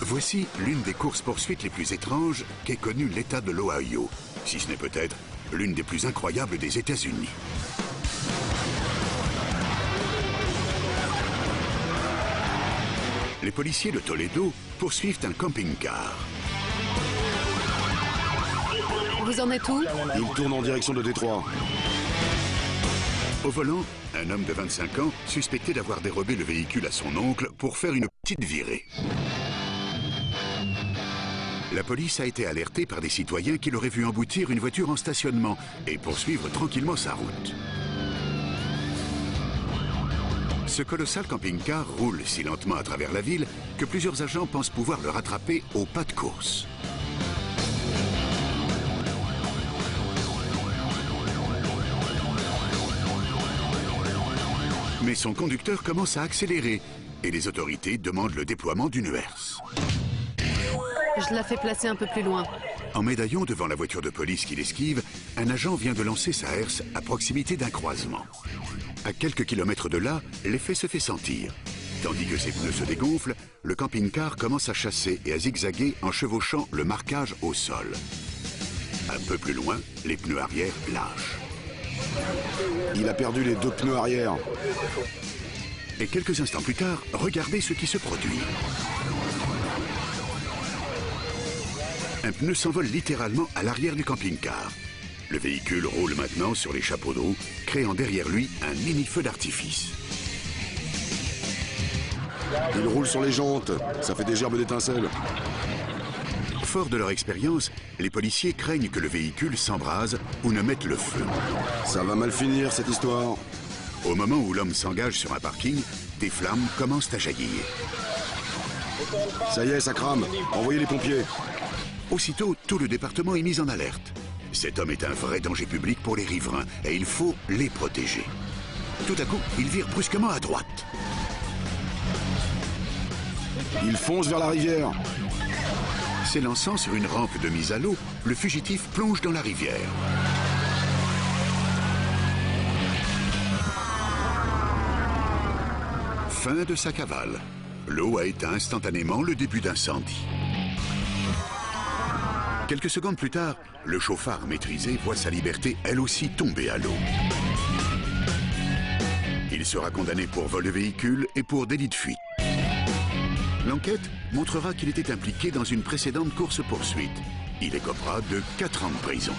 Voici l'une des courses-poursuites les plus étranges qu'ait connue l'État de l'Ohio, si ce n'est peut-être l'une des plus incroyables des États-Unis. Les policiers de Toledo poursuivent un camping-car. Vous en êtes où? Il tourne en direction de Détroit. Au volant, un homme de 25 ans suspecté d'avoir dérobé le véhicule à son oncle pour faire une petite virée. La police a été alertée par des citoyens qui l'auraient vu emboutir une voiture en stationnement et poursuivre tranquillement sa route. Ce colossal camping-car roule si lentement à travers la ville que plusieurs agents pensent pouvoir le rattraper au pas de course. Mais son conducteur commence à accélérer et les autorités demandent le déploiement d'une herse. Je la fais placer un peu plus loin. En médaillon devant la voiture de police qui l'esquive, un agent vient de lancer sa herse à proximité d'un croisement. À quelques kilomètres de là, l'effet se fait sentir. Tandis que ses pneus se dégonflent, le camping-car commence à chasser et à zigzaguer en chevauchant le marquage au sol. Un peu plus loin, les pneus arrière lâchent. Il a perdu les 2 pneus arrière. Et quelques instants plus tard, regardez ce qui se produit. Un pneu s'envole littéralement à l'arrière du camping-car. Le véhicule roule maintenant sur les chapeaux de roue, créant derrière lui un mini-feu d'artifice. Il roule sur les jantes. Ça fait des gerbes d'étincelles. Forts de leur expérience, les policiers craignent que le véhicule s'embrase ou ne mette le feu. Ça va mal finir, cette histoire. Au moment où l'homme s'engage sur un parking, des flammes commencent à jaillir. Ça y est, ça crame. Envoyez les pompiers. Aussitôt, tout le département est mis en alerte. Cet homme est un vrai danger public pour les riverains et il faut les protéger. Tout à coup, il vire brusquement à droite. Il fonce vers la rivière. S'élançant sur une rampe de mise à l'eau, le fugitif plonge dans la rivière. Fin de sa cavale. L'eau a éteint instantanément le début d'incendie. Quelques secondes plus tard, le chauffard maîtrisé voit sa liberté elle aussi tomber à l'eau. Il sera condamné pour vol de véhicule et pour délit de fuite. L'enquête montrera qu'il était impliqué dans une précédente course-poursuite. Il écopera de 4 ans de prison.